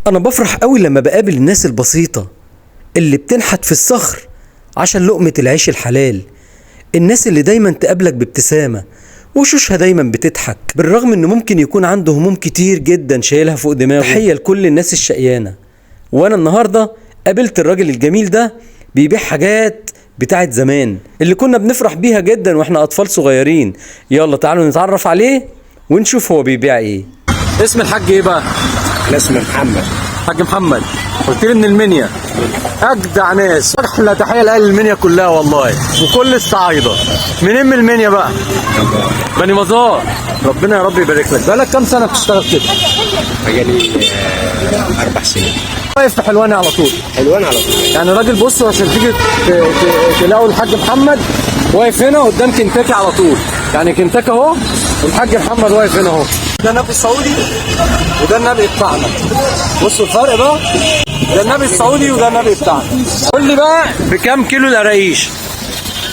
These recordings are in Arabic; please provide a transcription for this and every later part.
أنا بفرح قوي لما بقابل الناس البسيطة اللي بتنحت في الصخر عشان لقمة العيش الحلال. الناس اللي دايما تقابلك بابتسامة وشوشها دايما بتضحك بالرغم انه ممكن يكون عنده هموم كتير جدا شايلها فوق دماغه. تحية لكل الناس الشقيانة. وانا النهاردة قابلت الراجل الجميل ده بيبيع حاجات بتاعت زمان اللي كنا بنفرح بيها جدا واحنا اطفال صغيرين. يلا تعالوا نتعرف عليه ونشوف هو بيبيع ايه. اسم الحاج ايه بقى؟ اسمه محمد. حاج محمد، قلت لي من المنيا. اجدع ناس، احلى تحيه لاهل المنيا كلها والله وكل الصعايده. منين من المنيا بقى؟ بني مزار. ربنا يا رب يبارك لك. بقالك كام سنه بتشتغل كده؟ بقالي 4 سنين. واقف في حلواني على طول؟ حلوان على طول. يعني راجل بصوا عشان تيجي تلاقوا الحاج محمد واقف هنا قدام كنتاكي على طول. يعني كنتاكي اهو والحاج محمد واقف هنا اهو. ده النبي السعودي وده النبي بتاعنا. بصوا الفرق بقى، ده النبي السعودي وده النبي بتاعنا. قول لي بقى بكام كيلو القراقيش؟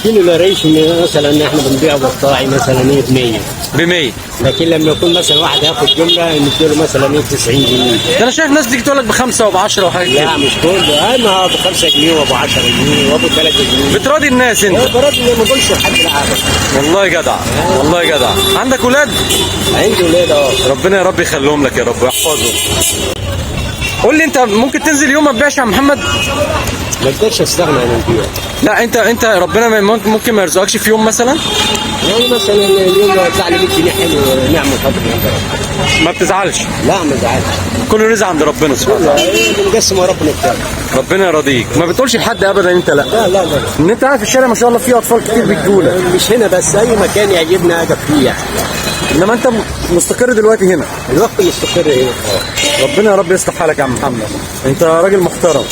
كيلو القراقيش مثلا احنا بنبيعه بالطاعي مثلا ايه ب 100. ب 100. لكن لما يكون مثلا واحد ياخد جمله نديله مثلا ايه 90 جنيه. ده انا شايف ناس تيجي تقول لك ب5 وب10 وحاجات كده. لا مش كله، انا ب 5 جنيه وابو 10 جنيه وابو 3 جنيه. بتراضي الناس انت؟ براضي ما بقولش لحد لا ابدا. والله جدع، والله جدع. عندك ولاد؟ عندي ولاد ربنا يا رب يخليهم لك يا رب ويحفظهم. قول لي انت ممكن تنزل يوم ما تبيعش يا محمد؟ ما اقدرش استغنى عن البيع. لا انت ربنا ممكن ما يرزقكش في يوم مثلا؟ يعني مثلا اليوم لو يطلع لي 100 جنيه حلو نعمل خاطر ربنا. ما بتزعلش؟ لا ما زعلش. كله رزق عند ربنا سبحانه وتعالى. بنقسم وربنا بتاعنا. ربنا يرضيك. ما بتقولش لحد ابدا انت لا؟ لا لا لا. ان انت قاعد في الشارع ما شاء الله فيه اطفال كتير بيجولك. مش هنا بس، اي مكان يعجبنا اجي فيه يعني. انما انت مستقر دلوقتي هنا؟ الوقت مستقر هنا. ربنا يا رب يصلح حالك يا عم محمد. انت راجل محترم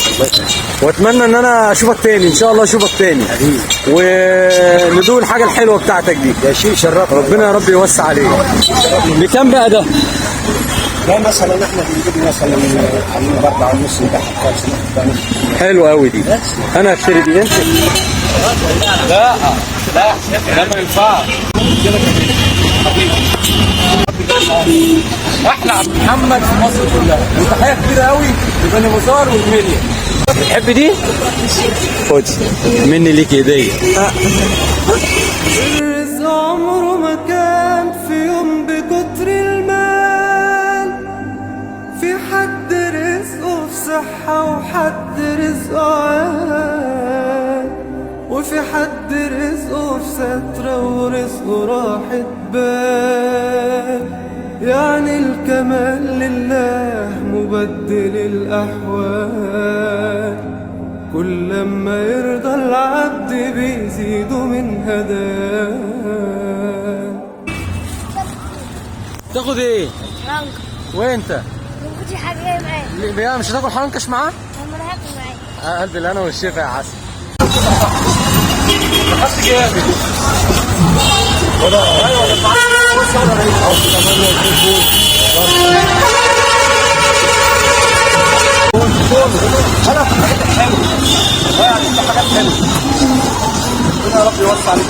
واتمنى ان انا اشوفك تاني ان شاء الله، اشوفك تاني وندوق الحاجه الحلوه بتاعتك دي. يا شيء شرف. ربنا يا رب يوسع عليك. بكام بقى ده؟ ده مثلا احنا بنجيب مثلا ب 4 ونص نبيعها ب 5. حلو قوي دي. انا هشتري دي. انت؟ لا لا ده ما ينفعش. احلى عبد محمد في مصر كلها وتحيه كبيره قوي لبني مزار والمنيا. بتحب دي؟ خد مني ليك هديه. الرزق عمره ما كان في يوم بكتر المال. في حد رزقه في صحة وحد رزقه عال، وفي حد رزقه في سترة ورزقه راحة بال. يعني الكمال لله مبدل الأحوال، كل ما يرضى العبد بيزيد من هداه. تاخد ايه؟ حنكة. وانت؟ ما كنتش حاجة جاية معايا. مش هتاكل حنكش معاه؟ أما أنا هاكل معايا. قلبي اللي انا والشفا يا عسل. خدت جامد. ربنا يا رب يوسع عليك.